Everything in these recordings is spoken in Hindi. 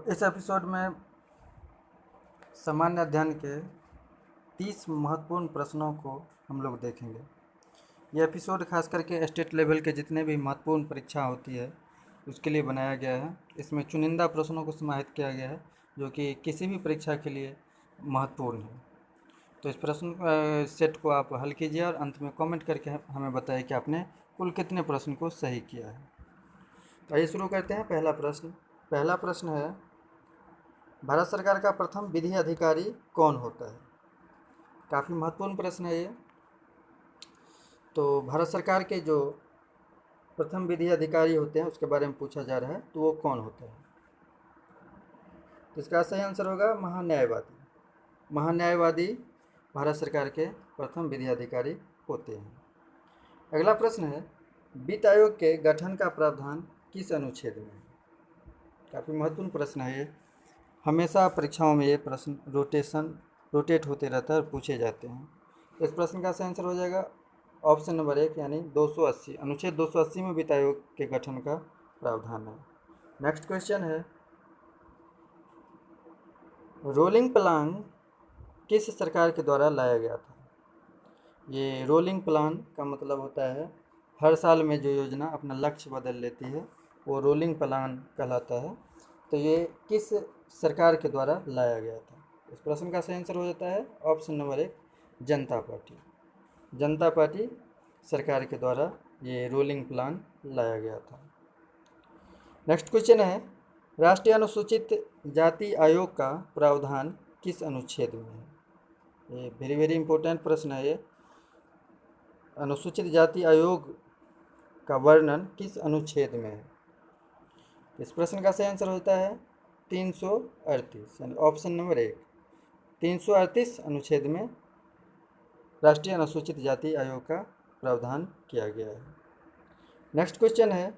इस एपिसोड में सामान्य अध्ययन के 30 महत्वपूर्ण प्रश्नों को हम लोग देखेंगे। यह एपिसोड खास करके स्टेट लेवल के जितने भी महत्वपूर्ण परीक्षा होती है उसके लिए बनाया गया है। इसमें चुनिंदा प्रश्नों को समाहित किया गया है जो कि किसी भी परीक्षा के लिए महत्वपूर्ण है। तो इस प्रश्न सेट को आप हल कीजिए और अंत में कमेंट करके हमें बताइए कि आपने कुल कितने प्रश्न को सही किया है। तो आइए शुरू करते हैं। पहला प्रश्न है, भारत सरकार का प्रथम विधि अधिकारी कौन होता है? काफ़ी महत्वपूर्ण प्रश्न है ये। तो भारत सरकार के जो प्रथम विधि अधिकारी होते हैं उसके बारे में पूछा जा रहा है, तो वो कौन होता है? तो इसका सही आंसर होगा महान्यायवादी। महान्यायवादी भारत सरकार के प्रथम विधि अधिकारी होते हैं। अगला प्रश्न है, वित्त आयोग के गठन का प्रावधान किस अनुच्छेद में है? काफ़ी महत्वपूर्ण प्रश्न है ये। हमेशा परीक्षाओं में ये प्रश्न रोटेट होते रहता है और पूछे जाते हैं। इस प्रश्न का सही आंसर हो जाएगा ऑप्शन नंबर 1 यानी 280। अनुच्छेद 280 में वित्त आयोग के गठन का प्रावधान है। नेक्स्ट क्वेश्चन है, रोलिंग प्लान किस सरकार के द्वारा लाया गया था? ये रोलिंग प्लान का मतलब होता है हर साल में जो योजना अपना लक्ष्य बदल लेती है वो रोलिंग प्लान कहलाता है। तो ये किस सरकार के द्वारा लाया गया था? इस प्रश्न का सही आंसर हो जाता है ऑप्शन नंबर 1 जनता पार्टी। जनता पार्टी सरकार के द्वारा ये रोलिंग प्लान लाया गया था। नेक्स्ट क्वेश्चन है, राष्ट्रीय अनुसूचित जाति आयोग का प्रावधान किस अनुच्छेद में है? ये वेरी वेरी इंपॉर्टेंट प्रश्न है ये। अनुसूचित जाति आयोग का वर्णन किस अनुच्छेद में है? इस प्रश्न का सही आंसर होता है 338 यानी ऑप्शन नंबर 1 338 अनुच्छेद में राष्ट्रीय अनुसूचित जाति आयोग का प्रावधान किया गया है। नेक्स्ट क्वेश्चन है,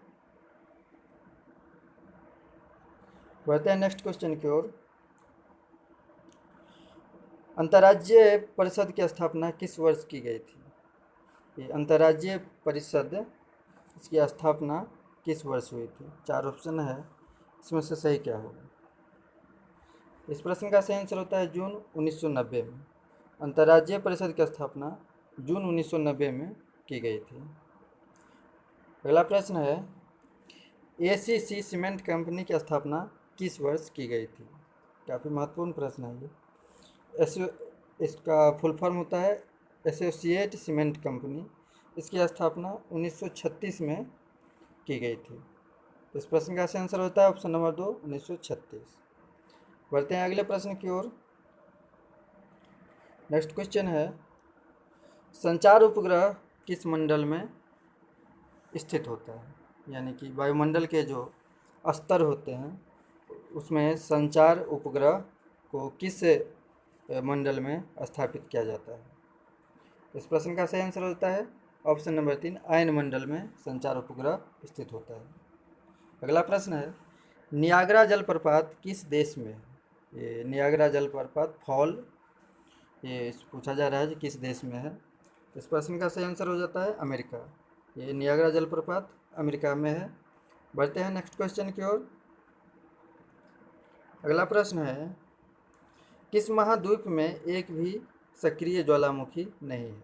बढ़ते हैं नेक्स्ट क्वेश्चन की ओर। अंतर्राज्यीय परिषद की स्थापना किस वर्ष की गई थी? ये अंतर्राज्यीय परिषद इसकी स्थापना किस वर्ष हुई थी? 4 ऑप्शन है, इसमें से सही क्या होगा? इस प्रश्न का सही आंसर होता है जून 1990 में। अंतर्राज्यीय परिषद की स्थापना जून 1990 में की गई थी। अगला प्रश्न है, एसीसी सीमेंट कंपनी की स्थापना किस वर्ष की गई थी? काफ़ी महत्वपूर्ण प्रश्न है ये। इसका फुल फॉर्म होता है एसोसिएट सीमेंट कंपनी। इसकी स्थापना 1936 में की गई थी। तो इस प्रश्न का सही आंसर होता है ऑप्शन नंबर 2 1936। बढ़ते हैं अगले प्रश्न की ओर। नेक्स्ट क्वेश्चन है, संचार उपग्रह किस मंडल में स्थित होता है? यानी कि वायुमंडल के जो स्तर होते हैं उसमें संचार उपग्रह को किस मंडल में स्थापित किया जाता है? इस प्रश्न का सही आंसर होता है ऑप्शन नंबर 3 आयन मंडल में संचार उपग्रह स्थित होता है। अगला प्रश्न है, नियाग्रा जलप्रपात किस देश में है? ये नियाग्रा जलप्रपात फॉल ये पूछा जा रहा है कि किस देश में है। इस प्रश्न का सही आंसर हो जाता है अमेरिका। ये नियाग्रा जलप्रपात अमेरिका में है। बढ़ते हैं नेक्स्ट क्वेश्चन की ओर। अगला प्रश्न है, किस महाद्वीप में एक भी सक्रिय ज्वालामुखी नहीं है?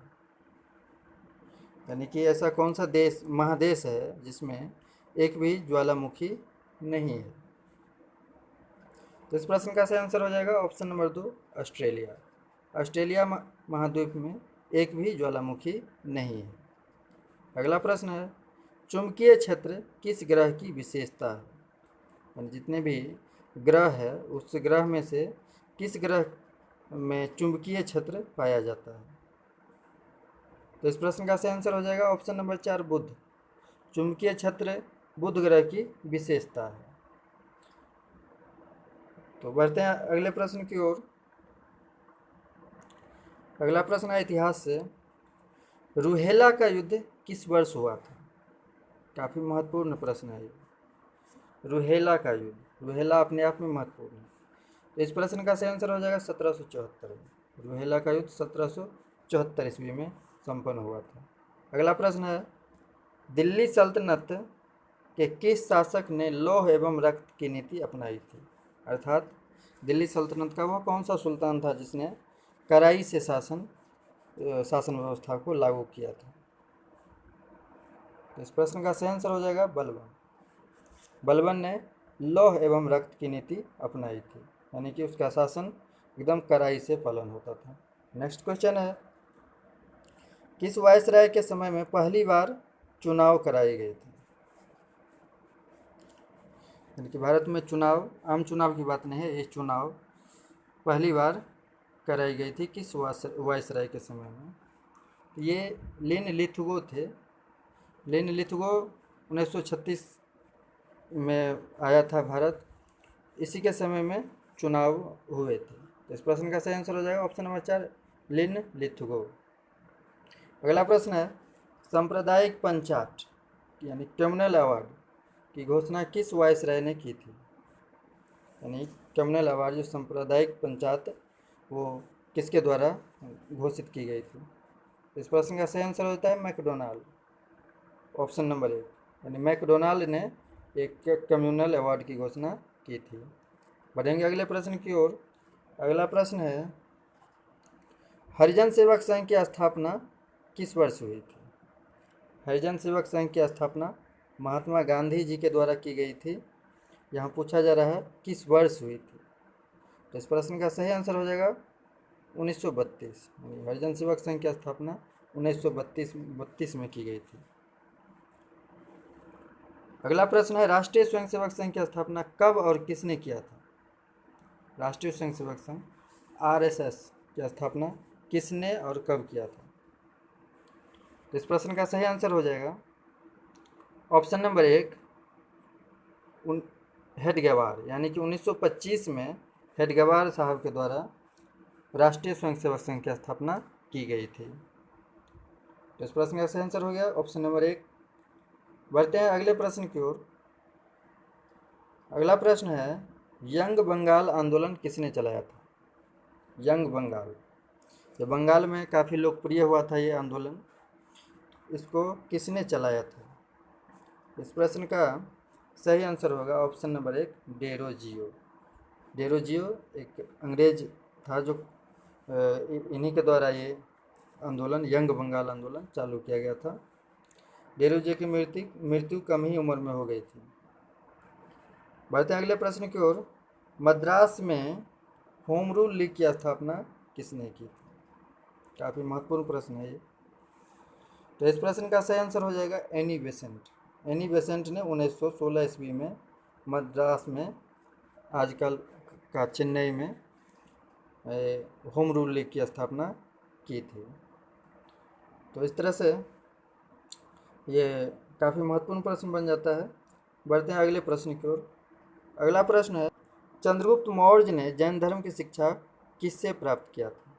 यानी कि ऐसा कौन सा महादेश है जिसमें एक भी ज्वालामुखी नहीं है? तो इस प्रश्न का सही आंसर हो जाएगा ऑप्शन नंबर 2 ऑस्ट्रेलिया। ऑस्ट्रेलिया महाद्वीप में एक भी ज्वालामुखी नहीं है। अगला प्रश्न है, चुंबकीय क्षेत्र किस ग्रह की विशेषता है? यानी जितने भी ग्रह है उस ग्रह में से किस ग्रह में चुंबकीय क्षेत्र पाया जाता है? तो इस प्रश्न का सही आंसर हो जाएगा ऑप्शन नंबर 4 बुध। चुंबकीय क्षेत्र बुध ग्रह की विशेषता है। तो बढ़ते हैं अगले प्रश्न की ओर। अगला प्रश्न है इतिहास से, रूहेला का युद्ध किस वर्ष हुआ था? काफ़ी महत्वपूर्ण प्रश्न है ये। रूहेला का युद्ध, रूहेला अपने आप में महत्वपूर्ण है। तो इस प्रश्न का सही आंसर हो जाएगा 1774 में। रूहेला का युद्ध 1774 ईस्वी में संपन्न हुआ था। अगला प्रश्न है, दिल्ली सल्तनत के किस शासक ने लौह एवं रक्त की नीति अपनाई थी? अर्थात दिल्ली सल्तनत का वह कौन सा सुल्तान था जिसने कड़ाई से शासन व्यवस्था को लागू किया था? तो इस प्रश्न का सही आंसर हो जाएगा बलबन। बलबन ने लौह एवं रक्त की नीति अपनाई थी, यानी कि उसका शासन एकदम कड़ाई से पालन होता था। नेक्स्ट क्वेश्चन है, किस वायसराय के समय में पहली बार चुनाव कराए गए थे? यानी कि भारत में चुनाव, आम चुनाव की बात नहीं है, ये चुनाव पहली बार कराई गई थी किस वायसराय के समय में? ये लिन लिथुगो थे। लिन लिथुगो 1936 में आया था भारत, इसी के समय में चुनाव हुए थे। तो इस प्रश्न का सही आंसर हो जाएगा ऑप्शन नंबर 4, लिन लिथुगो। अगला प्रश्न है, सांप्रदायिक पंचाट यानी कम्युनल अवार्ड की घोषणा किस वायसराय ने की थी? यानी कम्युनल अवार्ड जो सांप्रदायिक पंचायत, वो किसके द्वारा घोषित की गई थी? इस प्रश्न का सही आंसर होता है मैकडोनाल्ड, ऑप्शन नंबर 1, यानी मैकडोनाल्ड ने एक कम्युनल अवार्ड की घोषणा की थी। बढ़ेंगे अगले प्रश्न की ओर। अगला प्रश्न है, हरिजन सेवक संघ की स्थापना किस वर्ष हुई थी? हरिजन सेवक संघ की स्थापना महात्मा गांधी जी के द्वारा की गई थी। यहाँ पूछा जा रहा है किस वर्ष हुई थी? तो इस प्रश्न का सही आंसर हो जाएगा 1932। हरिजन सेवक संघ की स्थापना 1932 में की गई थी। अगला प्रश्न है, राष्ट्रीय स्वयंसेवक संघ की स्थापना कब और किसने किया था? राष्ट्रीय स्वयंसेवक संघ RSS की स्थापना किसने और कब किया था? तो इस प्रश्न का सही आंसर हो जाएगा ऑप्शन नंबर 1, हेडगेवार, यानी कि 1925 में हेडगेवार साहब के द्वारा राष्ट्रीय स्वयंसेवक संघ की स्थापना की गई थी। तो इस प्रश्न का सही आंसर हो गया ऑप्शन नंबर 1। बढ़ते हैं अगले प्रश्न की ओर। अगला प्रश्न है, यंग बंगाल आंदोलन किसने चलाया था? यंग बंगाल, ये बंगाल में काफ़ी लोकप्रिय हुआ था ये आंदोलन, इसको किसने चलाया था? इस प्रश्न का सही आंसर होगा ऑप्शन नंबर 1, डेरोजियो। डेरोजियो एक अंग्रेज था जो इन्हीं के द्वारा ये आंदोलन, यंग बंगाल आंदोलन चालू किया गया था। डेरोजियो की मृत्यु कम ही उम्र में हो गई थी। बढ़ते हैं अगले प्रश्न की ओर। मद्रास में होम रूल लीग की स्थापना किसने की थी? काफ़ी महत्वपूर्ण प्रश्न है ये। तो इस प्रश्न का सही आंसर हो जाएगा एनी बेसेंट। एनी बेसेंट ने 1916 ईस्वी में मद्रास में, आजकल का चेन्नई में, होम रूल लीग की स्थापना की थी। तो इस तरह से ये काफ़ी महत्वपूर्ण प्रश्न बन जाता है। बढ़ते हैं अगले प्रश्न की ओर। अगला प्रश्न है, चंद्रगुप्त मौर्य ने जैन धर्म की शिक्षा किससे प्राप्त किया था?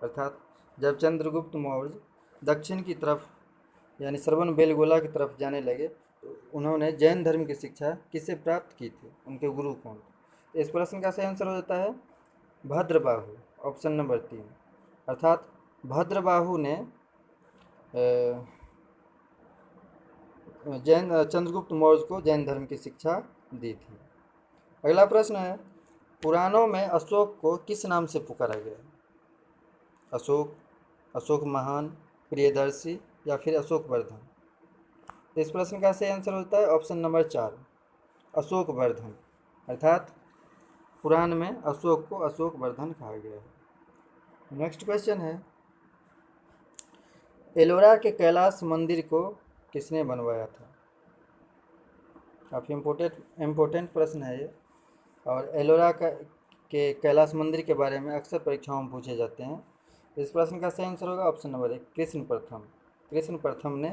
अर्थात जब चंद्रगुप्त मौर्य दक्षिण की तरफ यानी श्रवण बेलगोला की तरफ जाने लगे तो उन्होंने जैन धर्म की शिक्षा किससे प्राप्त की थी? उनके गुरु कौन थे? इस प्रश्न का सही आंसर हो जाता है भद्रबाहु, ऑप्शन नंबर 3। अर्थात भद्रबाहु ने चंद्रगुप्त मौर्य को जैन धर्म की शिक्षा दी थी। अगला प्रश्न है, पुराणों में अशोक को किस नाम से पुकारा गया? अशोक, अशोक महान, प्रियदर्शी या फिर अशोक वर्धन? तो इस प्रश्न का सही आंसर होता है ऑप्शन नंबर 4, अशोक वर्धन। अर्थात पुराण में अशोक को अशोक वर्धन कहा गया है। नेक्स्ट क्वेश्चन है, एलोरा के कैलाश मंदिर को किसने बनवाया था? काफ़ी इम्पोर्टेंट प्रश्न है ये। और एलोरा के कैलाश मंदिर के बारे में अक्सर परीक्षाओं में पूछे जाते हैं। इस प्रश्न का सही आंसर होगा ऑप्शन नंबर 1, कृष्ण प्रथम। कृष्ण प्रथम ने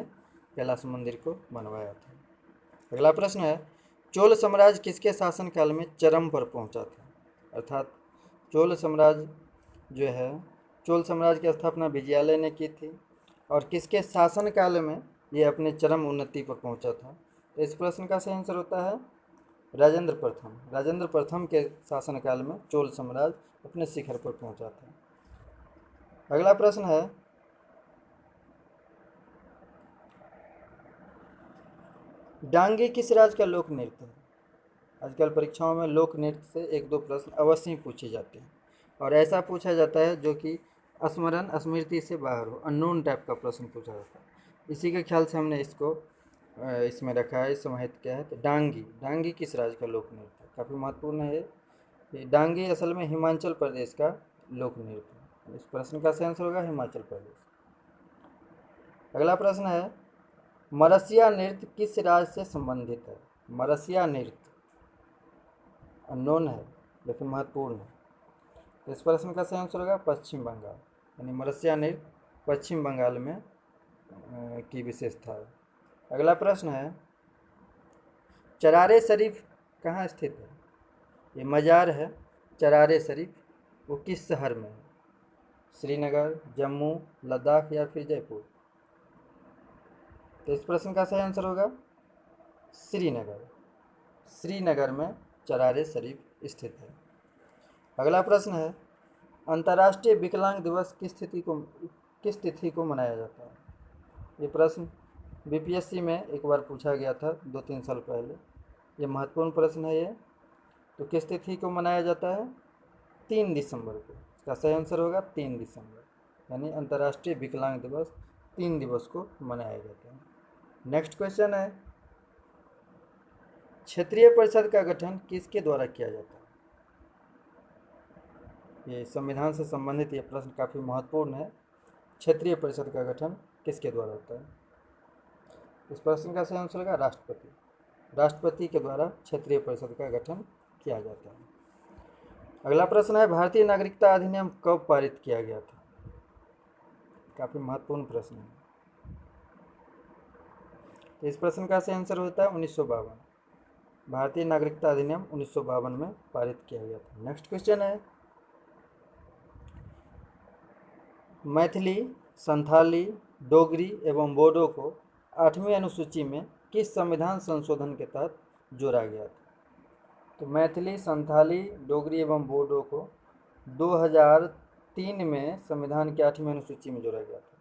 कैलाश मंदिर को बनवाया था। अगला प्रश्न है, चोल साम्राज्य किसके शासनकाल में चरम पर पहुंचा था? अर्थात चोल साम्राज्य जो है, चोल साम्राज्य की स्थापना विजयालय ने की थी और किसके शासनकाल में ये अपने चरम उन्नति पर पहुंचा था? तो इस प्रश्न का सही आंसर होता है राजेंद्र प्रथम। राजेंद्र प्रथम के शासनकाल में चोल साम्राज्य अपने शिखर पर पहुंचा था। अगला प्रश्न है, डांगी किस राज्य का लोक नृत्य है? आजकल परीक्षाओं में लोक नृत्य से 1-2 प्रश्न अवश्य ही पूछे जाते हैं और ऐसा पूछा जाता है जो कि स्मृति से बाहर हो, अननोन टाइप का प्रश्न पूछा जाता है। इसी के ख्याल से हमने इसको इसमें रखा है। समाहित क्या है तो डांगी। डांगी किस राज्य का लोक नृत्य है? काफ़ी महत्वपूर्ण है ये डांगी असल में हिमाचल प्रदेश का लोक नृत्य है। इस प्रश्न का सही आंसर होगा हिमाचल प्रदेश। अगला प्रश्न है मरसिया नृत्य किस राज्य से संबंधित है? मरसिया नृत्य अननोन है लेकिन महत्वपूर्ण है। तो इस प्रश्न का सही आंसर होगा पश्चिम बंगाल, यानी मरसिया नृत्य पश्चिम बंगाल में की विशेषता है। अगला प्रश्न है चरारे शरीफ कहाँ स्थित है? ये मज़ार है चरारे शरीफ, वो किस शहर में है? श्रीनगर, जम्मू, लद्दाख या फिर जयपुर? तो इस प्रश्न का सही आंसर होगा श्रीनगर। श्रीनगर में चरारे शरीफ स्थित है। अगला प्रश्न है अंतर्राष्ट्रीय विकलांग दिवस किस तिथि को मनाया जाता है? ये प्रश्न बीपीएससी में एक बार पूछा गया था 2-3 साल पहले। ये महत्वपूर्ण प्रश्न है ये। तो किस तिथि को मनाया जाता है? 3 दिसंबर को। इसका सही आंसर होगा 3 दिसंबर, यानी अंतर्राष्ट्रीय विकलांग दिवस 3 दिवस को मनाया जाता है। नेक्स्ट क्वेश्चन है क्षेत्रीय परिषद का गठन किसके द्वारा किया जाता है? ये संविधान से संबंधित ये प्रश्न काफ़ी महत्वपूर्ण है। क्षेत्रीय परिषद का गठन किसके द्वारा होता है? इस प्रश्न का सही आंसर होगा राष्ट्रपति। राष्ट्रपति के द्वारा क्षेत्रीय परिषद का गठन किया जाता है। अगला प्रश्न है भारतीय नागरिकता अधिनियम कब पारित किया गया था? काफ़ी महत्वपूर्ण प्रश्न है। तो इस प्रश्न का सही आंसर होता है 1952। भारतीय नागरिकता अधिनियम 1952 में पारित किया गया था। नेक्स्ट क्वेश्चन है मैथिली, संथाली, डोगरी एवं बोडो को 8वीं अनुसूची में किस संविधान संशोधन के तहत जोड़ा गया था? तो मैथिली, संथाली, डोगरी एवं बोडो को 2003 में संविधान की 8वीं अनुसूची में जोड़ा गया था।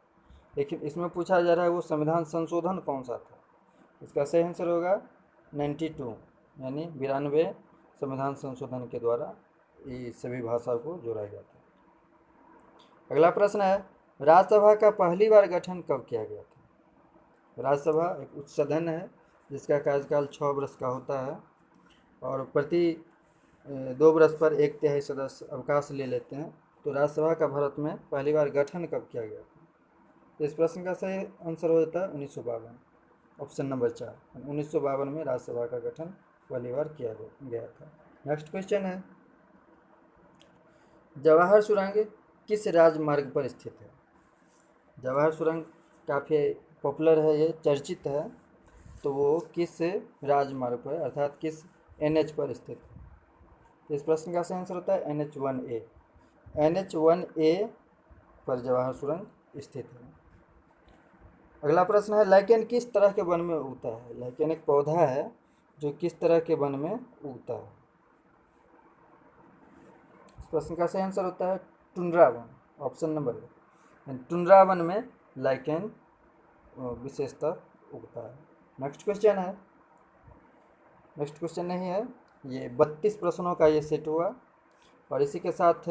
लेकिन इसमें पूछा जा रहा है वो संविधान संशोधन कौन सा था? इसका सही आंसर होगा 92, यानी 92 संविधान संशोधन के द्वारा ये सभी भाषा को जोड़ा गया था। अगला प्रश्न है राज्यसभा का पहली बार गठन कब किया गया था? राज्यसभा एक उच्च सदन है जिसका कार्यकाल 6 वर्ष का होता है और प्रति 2 वर्ष पर 1/3 सदस्य अवकाश ले लेते हैं। तो राज्यसभा का भारत में पहली बार गठन कब किया गया था? तो इस प्रश्न का सही आंसर हो जाता है 1952, ऑप्शन नंबर 4। 1952 में राज्यसभा का गठन पहली बार किया गया था। नेक्स्ट क्वेश्चन है जवाहर सुरंग किस राजमार्ग पर स्थित है? जवाहर सुरंग काफ़ी पॉपुलर है, ये चर्चित है। तो वो किस राजमार्ग पर अर्थात किस NH पर स्थित है? तो इस प्रश्न का सही आंसर होता है NH1A। NH1A पर जवाहर सुरंग स्थित है। अगला प्रश्न है लाइकेन किस तरह के वन में उगता है? लाइकेन एक पौधा है जो किस तरह के वन में उगता है? इस प्रश्न का सही आंसर होता है tundra one, option number 1। Tundra one में लाइकेन विशेषतः उगता है। नेक्स्ट क्वेश्चन है, नेक्स्ट क्वेश्चन नहीं है, ये 32 प्रश्नों का ये सेट हुआ और इसी के साथ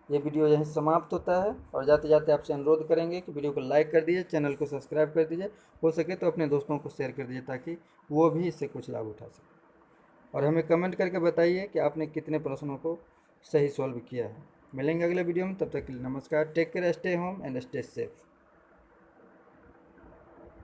ये वीडियो यहीं समाप्त होता है। और जाते जाते आपसे अनुरोध करेंगे कि वीडियो को लाइक कर दीजिए, चैनल को सब्सक्राइब कर दीजिए, हो सके तो अपने दोस्तों को शेयर कर दीजिए ताकि वो भी इससे कुछ लाभ उठा सकें। और हमें कमेंट करके बताइए कि आपने कितने प्रश्नों को सही सॉल्व किया है। मिलेंगे अगले वीडियो में, तब तक के लिए नमस्कार। Take care, stay home and stay safe.